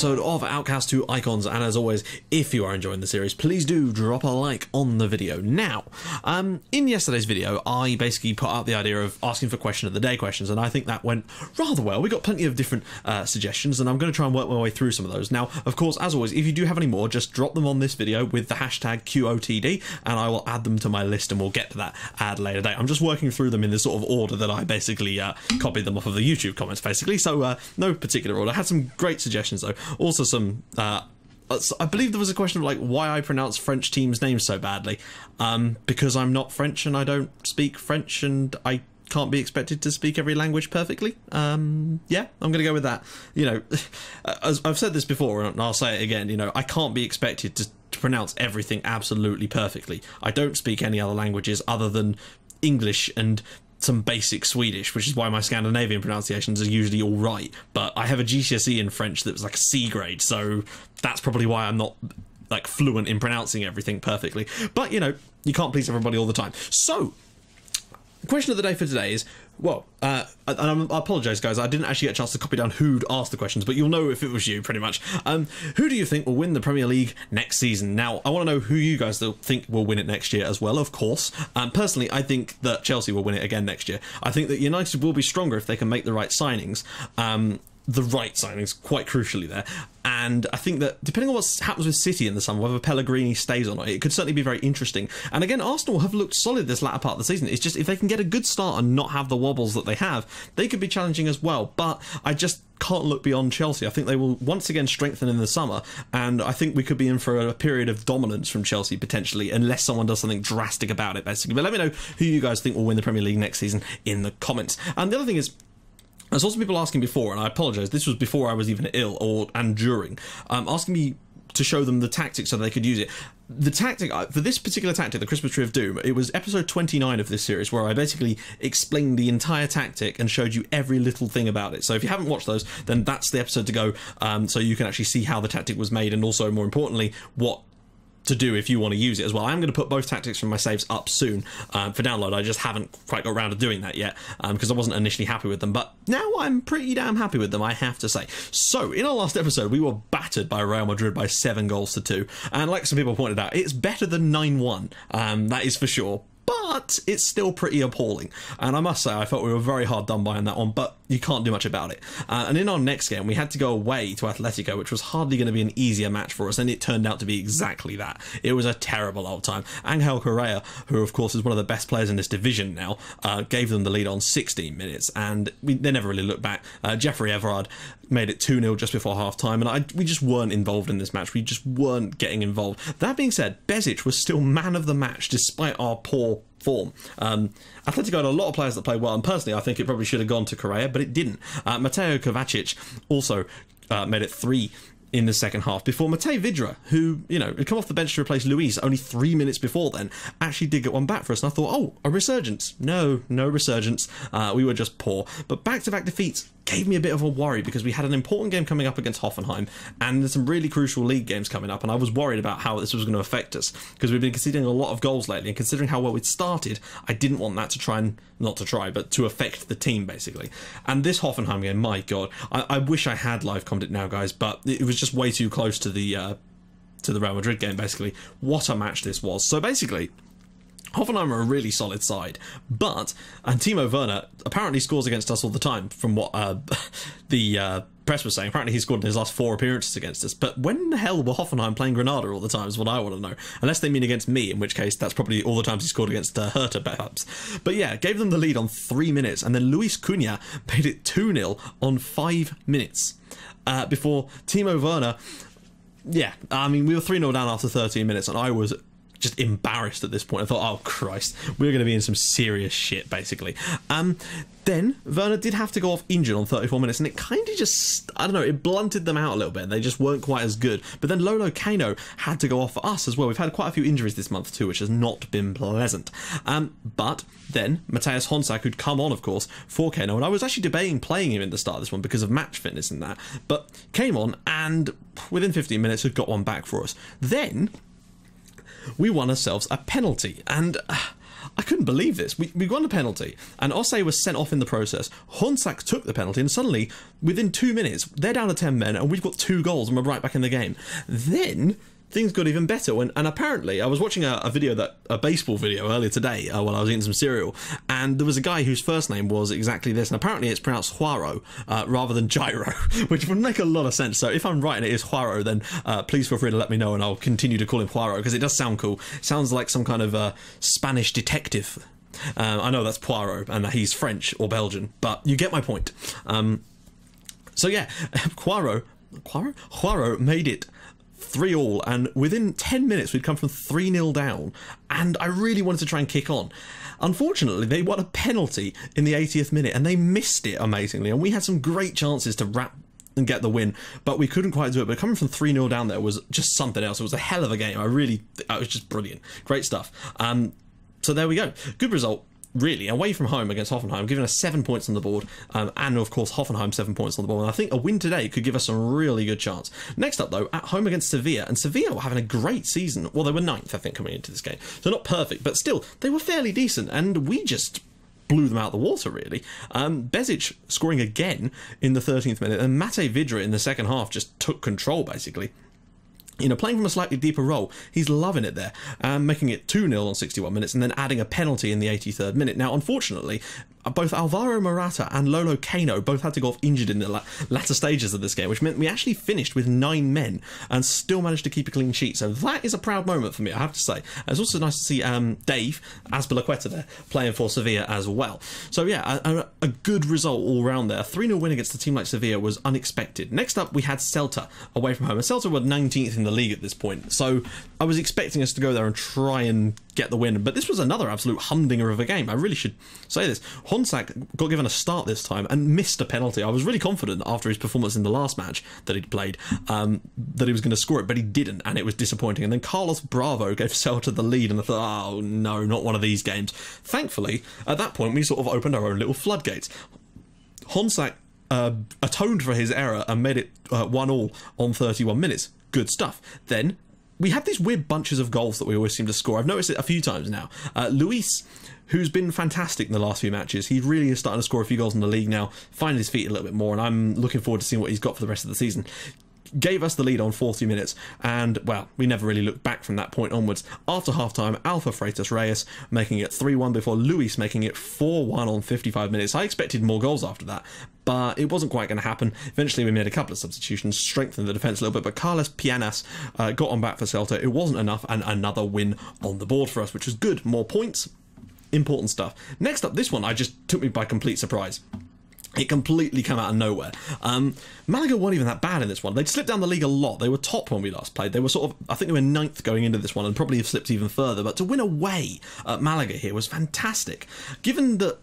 episode of Outcasts 2 Icons, and as always, if you are enjoying the series, please do drop a like on the video. Now, in yesterday's video, I basically put out the idea of asking for question of the day questions, and I think that went rather well. We got plenty of different suggestions, and I'm going to try and work my way through some of those. Now, of course, as always, if you do have any more, just drop them on this video with the hashtag QOTD, and I will add them to my list, and we'll get to that at a later date. I'm just working through them in the sort of order that I basically copied them off of the YouTube comments, basically, so no particular order. I had some great suggestions though. Also some I believe there was a question of like why I pronounce French teams' names so badly. Because I'm not French and I don't speak French and I can't be expected to speak every language perfectly. Yeah, I'm gonna go with that. You know, as I've said this before and I'll say it again, you know, I can't be expected to pronounce everything absolutely perfectly. I don't speak any other languages other than English and some basic Swedish, which is why my Scandinavian pronunciations are usually all right, but I have a GCSE in French that was like a C grade, so that's probably why I'm not like fluent in pronouncing everything perfectly. But you know, you can't please everybody all the time. So the question of the day for today is, well, and I apologise guys, I didn't actually get a chance to copy down who'd asked the questions, but you'll know if it was you pretty much. Who do you think will win the Premier League next season? Now, I want to know who you guys think will win it next year as well, of course. Personally, I think that Chelsea will win it again next year. I think that United will be stronger if they can make the right signings. The right signings, quite crucially there. And I think that depending on what happens with City in the summer, whether Pellegrini stays or not, it could certainly be very interesting. And again, Arsenal have looked solid this latter part of the season. It's just if they can get a good start and not have the wobbles that they have, they could be challenging as well. But I just can't look beyond Chelsea. I think they will once again strengthen in the summer, and I think we could be in for a period of dominance from Chelsea potentially, unless someone does something drastic about it, basically. But let me know who you guys think will win the Premier League next season in the comments. And the other thing is, I saw some people asking before, and I apologise, this was before I was even ill and during, asking me to show them the tactic so they could use it. The tactic, for this particular tactic, the Christmas Tree of Doom, it was episode 29 of this series where I basically explained the entire tactic and showed you every little thing about it. So if you haven't watched those, then that's the episode to go, so you can actually see how the tactic was made and also, more importantly, what to do if you want to use it as well. I'm going to put both tactics from my saves up soon for download. I just haven't quite got around to doing that yet because I wasn't initially happy with them, but now I'm pretty damn happy with them, I have to say. So in our last episode we were battered by Real Madrid by 7-2, and like some people pointed out, it's better than 9-1, that is for sure, but it's still pretty appalling. And I must say, I felt we were very hard done by on that one, but you can't do much about it. And in our next game, we had to go away to Atletico, which was hardly going to be an easier match for us, and it turned out to be exactly that. It was a terrible old time. Angel Correa, who of course is one of the best players in this division now, gave them the lead on 16 minutes, and they never really looked back. Jeffrey Everard made it 2-0 just before half-time, and we just weren't involved in this match. We just weren't getting involved. That being said, Bezic was still man of the match despite our poor form. Atletico had a lot of players that played well, and personally I think it probably should have gone to Correa, but it didn't. Mateo Kovacic also made it 3 in the second half before Matej Vidra, who, you know, had come off the bench to replace Luis only 3 minutes before then, actually did get one back for us, and I thought, oh, a resurgence. No resurgence. We were just poor. But back-to-back defeats gave me a bit of a worry because we had an important game coming up against Hoffenheim and there's some really crucial league games coming up, and I was worried about how this was going to affect us because we've been conceding a lot of goals lately, and considering how well we'd started, I didn't want that to try and, not to try, but to affect the team basically. And this Hoffenheim game, my god, I wish I had live commed it now guys, but it was just way too close to the Real Madrid game basically. What a match this was. So basically, Hoffenheim are a really solid side, and Timo Werner apparently scores against us all the time, from what the press was saying. Apparently he scored in his last 4 appearances against us, but when the hell were Hoffenheim playing Granada all the time is what I want to know, unless they mean against me, in which case that's probably all the times he scored against Hertha perhaps. But yeah, gave them the lead on 3 minutes, and then Luis Cunha made it 2-0 on 5 minutes before Timo Werner, yeah, I mean, we were 3-0 down after 13 minutes, and I was just embarrassed at this point. I thought, oh Christ, we're going to be in some serious shit basically. Then Werner did have to go off injured on 34 minutes, and it kind of just, I don't know, it blunted them out a little bit. They just weren't quite as good. But then Lolo Kano had to go off for us as well. We've had quite a few injuries this month too, which has not been pleasant. But then Matthias Honsak, who'd come on of course for Kano, and I was actually debating playing him in the start of this one because of match fitness and that, but came on and within 15 minutes had got one back for us. Then we won ourselves a penalty, and I couldn't believe this. We won a penalty, and Ossé was sent off in the process. Honsak took the penalty, and suddenly, within 2 minutes, they're down to 10 men, and we've got 2 goals, and we're right back in the game. Then things got even better, and apparently I was watching a baseball video earlier today while I was eating some cereal, and there was a guy whose first name was exactly this, and apparently it's pronounced Juaro rather than Gyro, which would make a lot of sense. So if I'm right and it is Juaro, then please feel free to let me know, and I'll continue to call him Juaro because it does sound cool. It sounds like some kind of Spanish detective. I know that's Poirot and he's French or Belgian, but you get my point. So yeah, Juaro made it 3-3, and within 10 minutes we'd come from 3-0 down, and I really wanted to try and kick on. Unfortunately, they won a penalty in the 80th minute, and they missed it amazingly, and we had some great chances to wrap and get the win, but we couldn't quite do it. But coming from 3-0 down there was just something else. It was a hell of a game. It was just brilliant. Great stuff. So there we go. Good result. Really, away from home against Hoffenheim, giving us 7 points on the board, and of course Hoffenheim 7 points on the board, and I think a win today could give us a really good chance. Next up though, at home against Sevilla, and Sevilla were having a great season. Well, they were 9th, I think, coming into this game, so not perfect, but still, they were fairly decent, and we just blew them out of the water, really. Bezic scoring again in the 13th minute, and Mate Vidra in the second half just took control, basically. You know, playing from a slightly deeper role, he's loving it there, making it 2-0 on 61 minutes and then adding a penalty in the 83rd minute. Now, unfortunately, both Alvaro Morata and Lolo Kano both had to go off injured in the latter stages of this game, which meant we actually finished with 9 men and still managed to keep a clean sheet. So that is a proud moment for me, I have to say. It's also nice to see Dave Azpilicueta there playing for Sevilla as well. So yeah, a good result all round there. A 3-0 win against a team like Sevilla was unexpected. Next up, we had Celta away from home. And Celta were 19th in the league at this point, so I was expecting us to go there and try and get the win, but this was another absolute humdinger of a game. I really should say this. Honsak got given a start this time and missed a penalty. I was really confident after his performance in the last match that he'd played that he was going to score it, but he didn't, and it was disappointing. And then Carlos Bravo gave Celta the lead, and I thought, oh no, not one of these games. Thankfully, at that point, we sort of opened our own little floodgates. Honsak atoned for his error and made it 1-1 on 31 minutes. Good stuff. Then we had these weird bunches of goals that we always seem to score. I've noticed it a few times now. Luis, who's been fantastic in the last few matches, he really is starting to score a few goals in the league now, finding his feet a little bit more, and I'm looking forward to seeing what he's got for the rest of the season. Gave us the lead on 40 minutes, and, well, we never really looked back from that point onwards. After half-time, Alpha Freitas Reyes making it 3-1 before Luis making it 4-1 on 55 minutes. I expected more goals after that, but it wasn't quite going to happen. Eventually, we made a couple of substitutions, strengthened the defence a little bit, but Carles Pianas got on back for Celta. It wasn't enough, and another win on the board for us, which was good. More points, important stuff. Next up, this one just took me by complete surprise. It completely came out of nowhere. Malaga weren't even that bad in this one. They'd slipped down the league a lot. They were top when we last played. They were sort of, I think they were 9th going into this one and probably have slipped even further. But to win away at Malaga here was fantastic. Given that,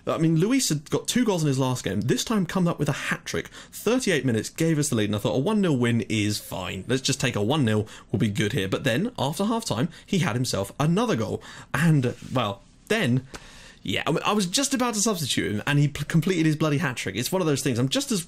I mean, Luis had got 2 goals in his last game. This time come up with a hat-trick. 38 minutes, gave us the lead, and I thought a 1-0 win is fine. Let's just take a 1-0, we'll be good here. But then, after half-time, he had himself another goal. And, well, then... yeah, I was just about to substitute him, and he completed his bloody hat-trick. It's one of those things. I'm just as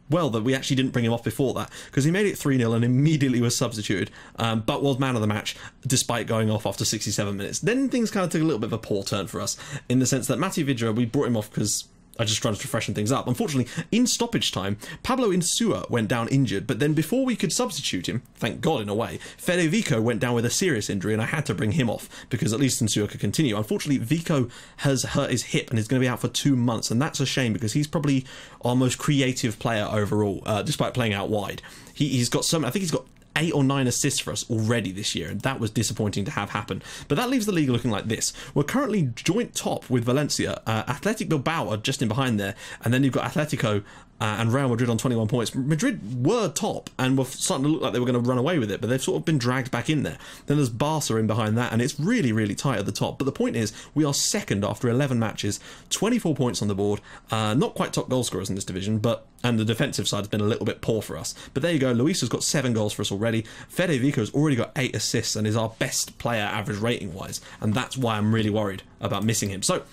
well that we actually didn't bring him off before that, because he made it 3-0 and immediately was substituted, but was man of the match, despite going off after 67 minutes. Then things kind of took a little bit of a poor turn for us, in the sense that Mate Vidra, we brought him off because I just tried to freshen things up. Unfortunately, in stoppage time, Pablo Insua went down injured, but then before we could substitute him, thank God in a way, Fede Vico went down with a serious injury, and I had to bring him off, because at least Insua could continue. Unfortunately, Vico has hurt his hip and is going to be out for 2 months, and that's a shame, because he's probably our most creative player overall, despite playing out wide. He's got I think he's got 8 or 9 assists for us already this year, and that was disappointing to have happen. But that leaves the league looking like this. We're currently joint top with Valencia. Athletic Bilbao are just in behind there, and then you've got Atletico and Real Madrid on 21 points. Madrid were top and were starting to look like they were going to run away with it, but they've sort of been dragged back in there. Then there's Barca in behind that, and it's really, really tight at the top. But the point is, we are second after 11 matches, 24 points on the board. Not quite top goal scorers in this division, and the defensive side has been a little bit poor for us. But there you go, Luis has got 7 goals for us already. Fede Vico has already got 8 assists and is our best player average rating-wise, and that's why I'm really worried about missing him. So,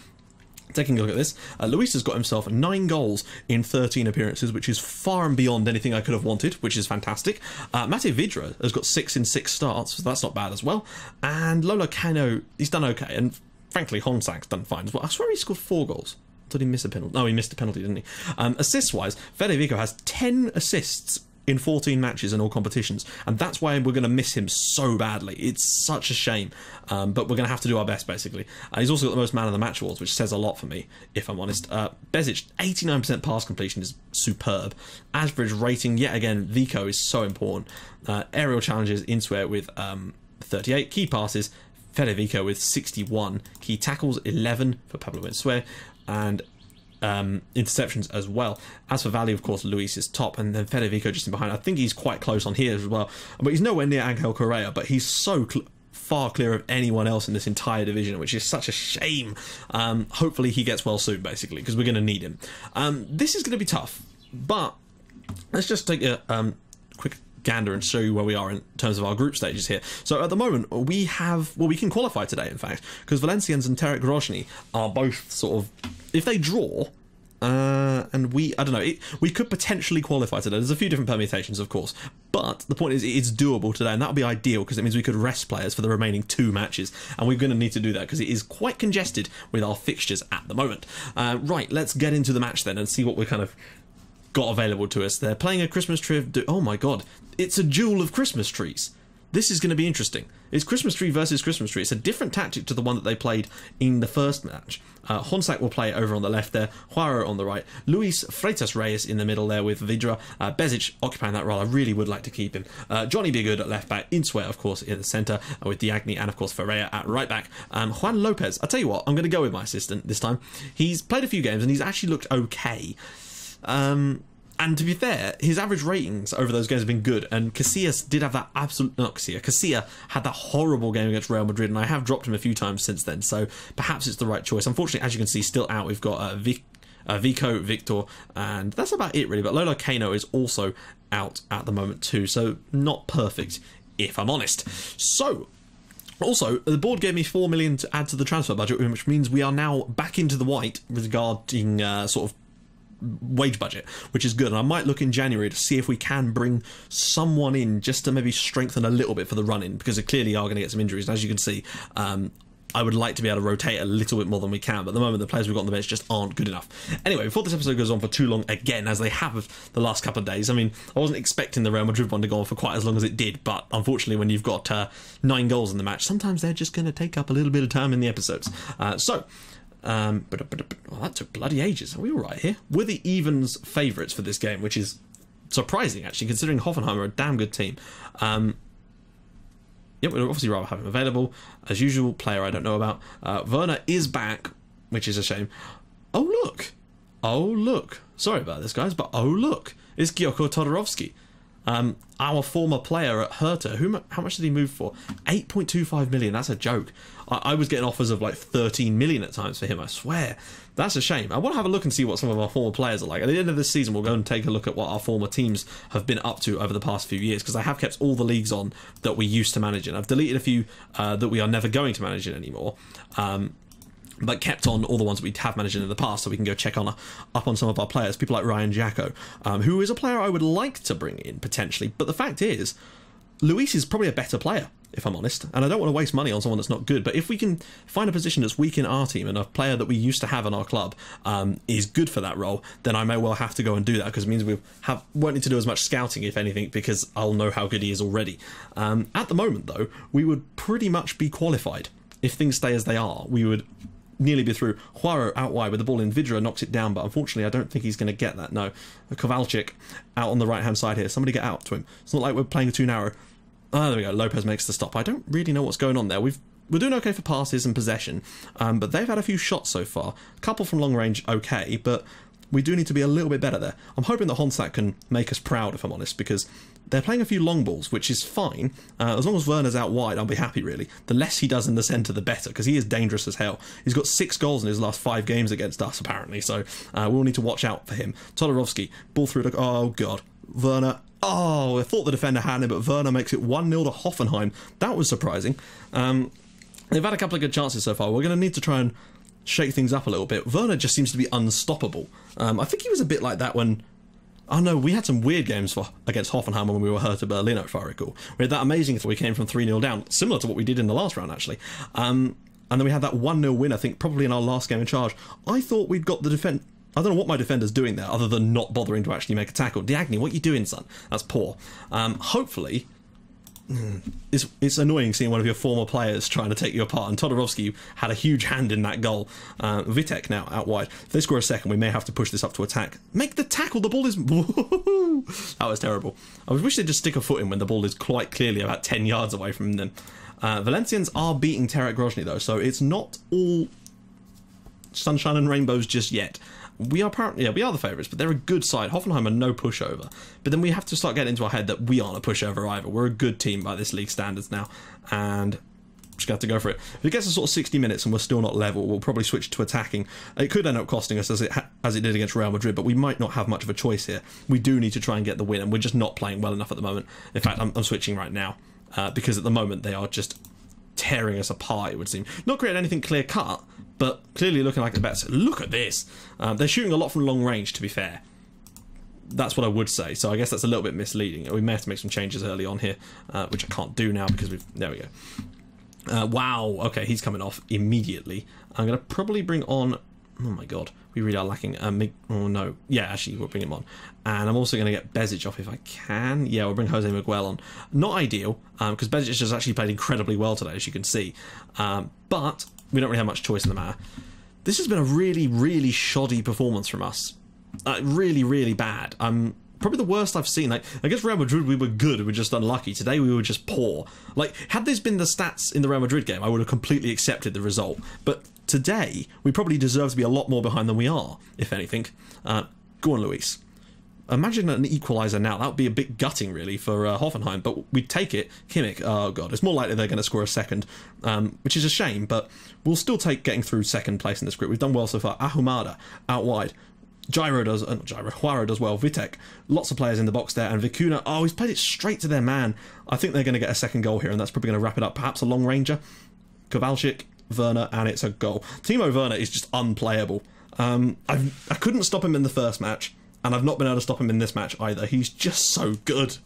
taking a look at this, Luis has got himself 9 goals in 13 appearances, which is far and beyond anything I could have wanted, which is fantastic. Mate Vidra has got 6 in 6 starts, so that's not bad as well. And Lolo Cano, he's done okay. And frankly, Honsack's done fine as well. I swear he scored 4 goals. Did he miss a penalty? No, he missed a penalty, didn't he? Assists-wise, Federico has 10 assists in 14 matches in all competitions, and that's why we're going to miss him so badly. It's such a shame, but we're going to have to do our best, basically. He's also got the most man of the match awards, which says a lot for me, if I'm honest. Bezic, 89% pass completion is superb. Average rating, yet again, Vico is so important. Aerial challenges, Insue with 38. Key passes, Federico with 61. Key tackles, 11 for Pablo Insue, and interceptions as well. As for value, of course, Luis is top, and then Federico just in behind. I think he's quite close on here as well, but he's nowhere near Angel Correa, but he's so far clear of anyone else in this entire division, which is such a shame. Hopefully he gets well soon, basically, because we're going to need him. This is going to be tough, but let's just take a quick gander and show you where we are in terms of our group stages here. So at the moment we have, well, we can qualify today, in fact, because Valencians and Terek Grozny are both sort of, if they draw, and I don't know, we could potentially qualify today. There's a few different permutations, of course, but the point is it's doable today, and that would be ideal because it means we could rest players for the remaining 2 matches, and we're going to need to do that because it is quite congested with our fixtures at the moment. Right, let's get into the match then and see what we kind of got available to us. They're playing a Christmas tree. Oh my god, it's a duel of Christmas trees. This is going to be interesting. It's Christmas tree versus Christmas tree. It's a different tactic to the one that they played in the first match. Honsack will play over on the left there, Juaro on the right, Luis Freitas Reyes in the middle there with Vidra, Bezic occupying that role. I really would like to keep him. Johnny Be Good at left back, Insue of course in the centre, with Diagni and of course Ferreira at right back. Juan Lopez, I'll tell you what, I'm going to go with my assistant this time. He's played a few games and he's actually looked okay. And to be fair, his average ratings over those games have been good, and Casillas did have that Casilla had that horrible game against Real Madrid, and I have dropped him a few times since then, so perhaps it's the right choice. Unfortunately, as you can see, still out, we've got Vico, Victor, and that's about it really, but Lola Kano is also out at the moment too, so not perfect, if I'm honest. So, also, the board gave me 4 million to add to the transfer budget, which means we are now back into the white regarding sort of wage budget, which is good, and I might look in January to see if we can bring someone in just to maybe strengthen a little bit for the run-in, because they clearly are going to get some injuries, and as you can see, I would like to be able to rotate a little bit more than we can, but at the moment the players we've got on the bench just aren't good enough. Anyway, before this episode goes on for too long again, as they have the last couple of days, I mean, I wasn't expecting the Real Madrid one to go on for quite as long as it did, but unfortunately when you've got 9 goals in the match, sometimes they're just going to take up a little bit of time in the episodes. Oh, that took bloody ages. Are we all right here? We're the evens favourites for this game, which is surprising, actually, considering Hoffenheim are a damn good team. Yep, we'd obviously rather have him available. As usual, player I don't know about. Werner is back, which is a shame. Oh, look. Oh, look. Sorry about this, guys, but oh, look. It's Gyoko Todorovsky. Our former player at Hertha. How much did he move for? 8.25 million. That's a joke. I was getting offers of like 13 million at times for him, I swear. That's a shame. I want to have a look and see what some of our former players are like. At the end of this season, we'll go and take a look at what our former teams have been up to over the past few years, because I have kept all the leagues on that we used to manage in. I've deleted a few that we are never going to manage in anymore. But kept on all the ones we have managed in the past, so we can go check up on some of our players. People like Ryan Jacko, who is a player I would like to bring in, potentially. But the fact is, Luis is probably a better player, if I'm honest. And I don't want to waste money on someone that's not good. But if we can find a position that's weak in our team, and a player that we used to have in our club is good for that role, then I may well have to go and do that, because it means we won't need to do as much scouting, if anything, because I'll know how good he is already. At the moment, though, we would pretty much be qualified. If things stay as they are, we would nearly be through. Juaro out wide with the ball in. Vidra knocks it down, but unfortunately I don't think he's going to get that. No. Kowalczyk out on the right hand side here. Somebody get out to him. It's not like we're playing too narrow. Oh, there we go. Lopez makes the stop. I don't really know what's going on there. We're doing okay for passes and possession, but they've had a few shots so far. A couple from long range, okay, but we do need to be a little bit better there. I'm hoping that Honsack can make us proud, if I'm honest, because they're playing a few long balls, which is fine. As long as Werner's out wide, I'll be happy, really. The less he does in the centre, the better, because he is dangerous as hell. He's got 6 goals in his last 5 games against us, apparently, so we'll need to watch out for him. Todorovsky, ball through to... Oh, God. Werner... Oh, I thought the defender had him, but Werner makes it 1-0 to Hoffenheim. That was surprising. They've had a couple of good chances so far. We're going to need to try and shake things up a little bit. Werner just seems to be unstoppable. I think he was a bit like that when... Oh no, we had some weird games against Hoffenheim when we were Hertha Berlin, if I recall. We had that amazing thing we came from 3-0 down, similar to what we did in the last round, actually. and then we had that 1-0 win, I think, probably in our last game in charge. I thought we'd got the defense. I don't know what my defender's doing there, other than not bothering to actually make a tackle. Diagne, what are you doing, son? That's poor. Hopefully, it's annoying seeing one of your former players trying to take you apart, and Todorovsky had a huge hand in that goal. Vitek now out wide. If they score a second, we may have to push this up to attack. Make the tackle, the ball is... That was terrible. I wish they'd just stick a foot in when the ball is quite clearly about 10 yards away from them. Valencians are beating Terek Grozny though, so it's not all sunshine and rainbows just yet. We are the favourites, but they're a good side. Hoffenheim are no pushover. But then we have to start getting into our head that we aren't a pushover either. We're a good team by this league standards now, and just got to go for it. If it gets to sort of 60 minutes and we're still not level, we'll probably switch to attacking. It could end up costing us as it did against Real Madrid, but we might not have much of a choice here. We do need to try and get the win, and we're just not playing well enough at the moment. In fact, I'm switching right now because at the moment they are just tearing us apart, it would seem. Not creating anything clear cut, but clearly looking like the best. Look at this. They're shooting a lot from long range, to be fair. That's what I would say, so I guess that's a little bit misleading. We may have to make some changes early on here, which I can't do now because there we go. Wow, okay, he's coming off immediately. I'm going to probably bring on... Oh my god, we really are lacking... oh no, yeah, actually, we'll bring him on. And I'm also going to get Bezic off if I can. Yeah, we'll bring Jose Miguel on. Not ideal, because Bezic has actually played incredibly well today, as you can see. But we don't really have much choice in the matter. This has been a really, really shoddy performance from us. Really, really bad. Probably the worst I've seen. Like, I guess Real Madrid, we were good, we were just unlucky. Today we were just poor. Like, had this been the stats in the Real Madrid game, I would have completely accepted the result. But today, we probably deserve to be a lot more behind than we are, if anything. Go on, Luis. Imagine an equaliser now. That would be a bit gutting, really, for Hoffenheim, but we'd take it. Kimmich, oh god, it's more likely they're going to score a second, which is a shame, but we'll still take getting through second place in this group. We've done well so far. Ahumada, out wide. Gyro does, not Gyro, Huaro does well. Vitek, lots of players in the box there, and Vicuna, oh, he's played it straight to their man. I think they're going to get a second goal here, and that's probably going to wrap it up. Perhaps a long ranger. Kowalczyk, Werner, and it's a goal. Timo Werner is just unplayable. I couldn't stop him in the first match, and I've not been able to stop him in this match either. He's just so good.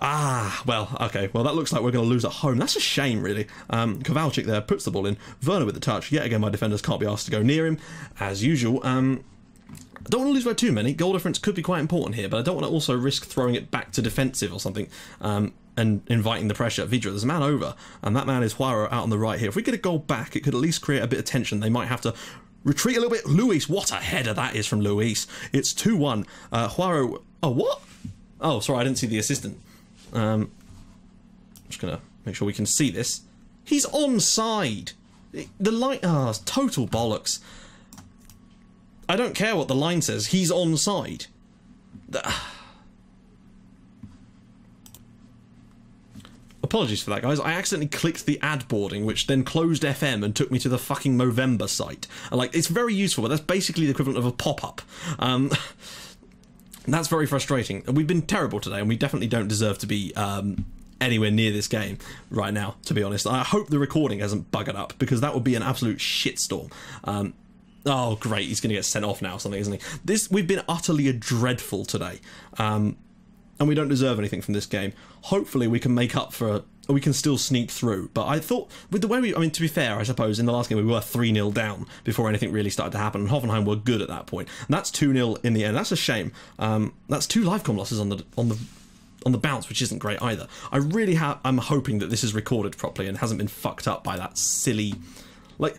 Well, okay. Well, that looks like we're going to lose at home. That's a shame, really. Kowalczyk there puts the ball in. Werner with the touch. Yet again, my defenders can't be asked to go near him, as usual. I don't want to lose by too many. Goal difference could be quite important here, but I don't want to also risk throwing it back to defensive or something and inviting the pressure. Vidra, there's a man over, and that man is Huaro out on the right here. If we get a goal back, it could at least create a bit of tension. They might have to retreat a little bit. Luis, what a header that is from Luis. It's 2-1. Huaro... Oh, what? Oh, sorry, I didn't see the assistant. I'm just going to make sure we can see this. He's onside. The line... Oh, it's total bollocks. I don't care what the line says. He's onside. Apologies for that, guys. I accidentally clicked the ad boarding, which then closed FM and took me to the fucking Movember site. And, like, it's very useful, but that's basically the equivalent of a pop-up. That's very frustrating. We've been terrible today, and we definitely don't deserve to be anywhere near this game right now, to be honest. I hope the recording hasn't buggered up, because that would be an absolute shitstorm. Oh, great, he's going to get sent off now or something, isn't he? We've been utterly dreadful today. And we don't deserve anything from this game. Hopefully we can make up for... we can still sneak through. But I thought, with the way we... I mean, to be fair, I suppose, in the last game we were 3-0 down before anything really started to happen. And Hoffenheim were good at that point. And that's 2-0 in the end. That's a shame. That's 2 livecom losses on the bounce, which isn't great either. I'm hoping that this is recorded properly and hasn't been fucked up by that silly... Like...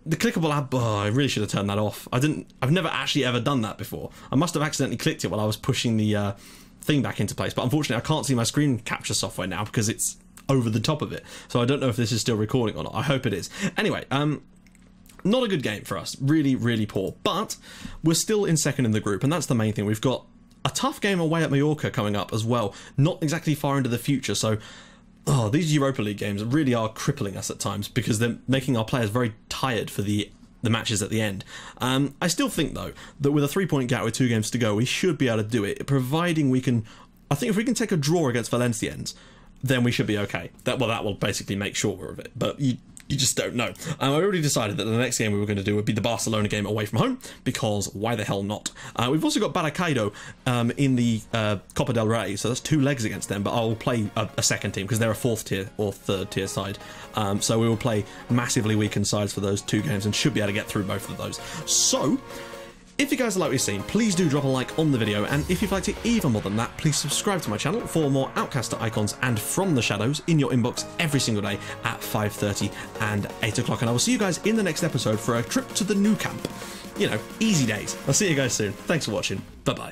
The clickable ad, I really should have turned that off. I've never actually ever done that before. I must have accidentally clicked it while I was pushing the thing back into place, but unfortunately I can't see my screen capture software now because it's over the top of it. So I don't know if this is still recording or not. I hope it is. Anyway, not a good game for us. Really, really poor. But we're still in second in the group, and that's the main thing. We've got a tough game away at Mallorca coming up as well. Not exactly far into the future, so... Oh, these Europa League games really are crippling us at times because they're making our players very tired for the matches at the end. I still think, though, that with a 3-point gap with 2 games to go, we should be able to do it, providing we can... I think if we can take a draw against Valenciennes, then we should be okay. That will basically make sure of it. But you You just don't know. I already decided that the next game we were going to do would be the Barcelona game away from home, because why the hell not? We've also got Baracaido in the Copa del Rey, so that's 2 legs against them, but I'll play a second team because they're a 4th tier or 3rd tier side. So we will play massively weakened sides for those 2 games and should be able to get through both of those. So, if you guys like what you've seen, please do drop a like on the video, and if you'd like it even more than that, please subscribe to my channel for more Outcaster icons and From the Shadows in your inbox every single day at 5:30 and 8 o'clock. And I will see you guys in the next episode for a trip to the new camp. You know, easy days. I'll see you guys soon. Thanks for watching. Bye-bye.